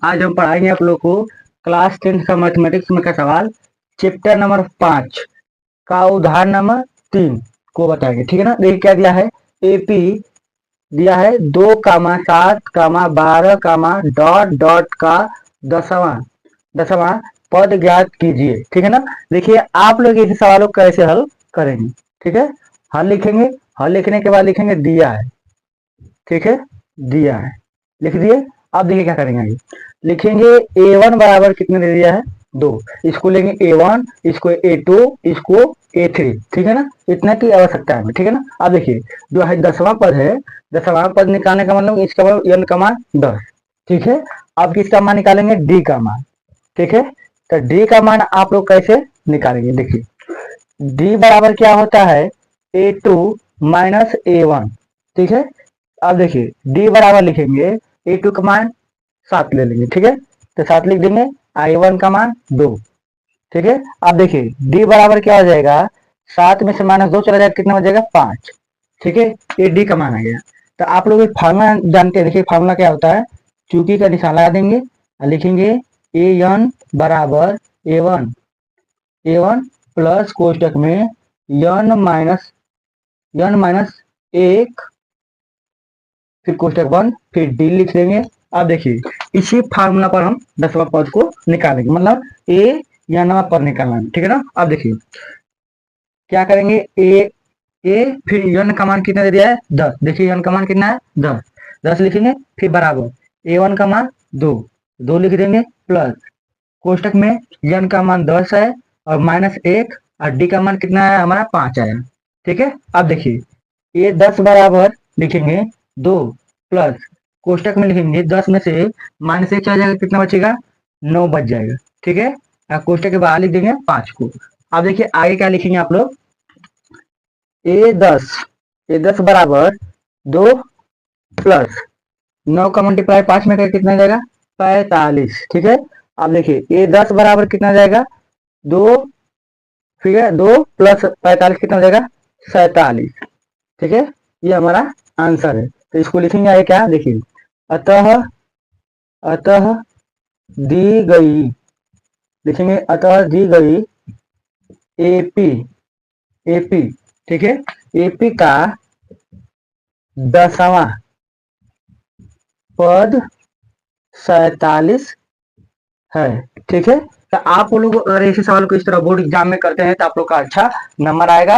आज हम पढ़ाएंगे आप लोग को क्लास 10 का मैथमेटिक्स में का सवाल चैप्टर नंबर 5 का उदाहरण नंबर 3 को बताएंगे। ठीक है ना। देखिए क्या दिया है। एपी दिया है 2, 7, 12, डॉट डॉट का दसवां दसवां पद ज्ञात कीजिए। ठीक है ना। देखिए आप लोग इस सवालों को कैसे हल करेंगे। ठीक है। हल लिखेंगे। हल लिखने के बाद लिखेंगे दिया है। ठीक है। दिया है लिख दिए। अब देखिए क्या करेंगे आगे। लिखेंगे a1 बराबर कितने दे दिया है 2। इसको लेंगे a1, इसको a2, इसको a3। ठीक है ना। इतना की आवश्यकता है। ठीक है ना। अब देखिए जो है 10वां पद है, 10वां पद निकालने का मतलब इसका मतलब n का मान 10। ठीक है। अब किसका मान निकालेंगे d का मान। ठीक है। तो d का मान आप लोग कैसे निकालेंगे। देखिए d बराबर क्या होता है a2 माइनस a1। ठीक है। अब देखिए d बराबर लिखेंगे a2 का मान 7 ले लेंगे। ठीक है। तो 7 लिख देंगे। i1 का मान 2। ठीक है। अब देखिए d बराबर क्या हो जाएगा, 7 में से -2 चला जाएगा, कितना हो जाएगा 5। ठीक है। ये d का मान आ गया। तो आप लोग फार्मूला जानते हैं। देखिए फार्मूला क्या होता है, चूंकि का निशान लगा देंगे और लिखेंगे an बराबर a1 प्लस कोष्टक में n माइनस 1, फिर कोष्टक 1, फिर डी लिख देंगे। अब देखिए इसी फार्मूला पर हम 10वां पद को निकालेंगे, मतलब ए या नवा पद निकालना है। ठीक है ना। अब देखिए क्या करेंगे, ए फिर यन का मान कितना दे दिया है 10। देखिए यन का मान कितना है 10। 10 लिखेंगे, फिर बराबर a1 का मान 2 लिख देंगे, प्लस कोष्टक में यन का मान 10 है और -1 और डी का मान कितना है हमारा 5 आया। ठीक है। अब देखिए ये 10 बराबर लिखेंगे 2 प्लस कोष्टक में लिखेंगे 10 में से -1 चला जाएगा, कितना बचेगा 9 बच जाएगा। ठीक है। और कोष्टक के बाहर लिख देंगे 5 को। अब देखिए आगे क्या लिखेंगे आप लोग, ए10 बराबर 2 प्लस 9 का मल्टीप्लाई 5 में करके कितना जाएगा 45। ठीक है। अब देखिए ए10 बराबर कितना जाएगा 2, ठीक है, 2 प्लस 45 कितना हो जाएगा 47। ठीक है। ये हमारा आंसर है। तो इसको लिखेंगे आगे क्या, देखिए अतः अतः दी गई, लिखेंगे अतः दी गई एपी एपी ठीक है, एपी का 10वां पद 47 है। ठीक है। तो आप लोग अगर ऐसे सवाल को इस तरह बोर्ड एग्जाम में करते हैं तो आप लोग का अच्छा नंबर आएगा।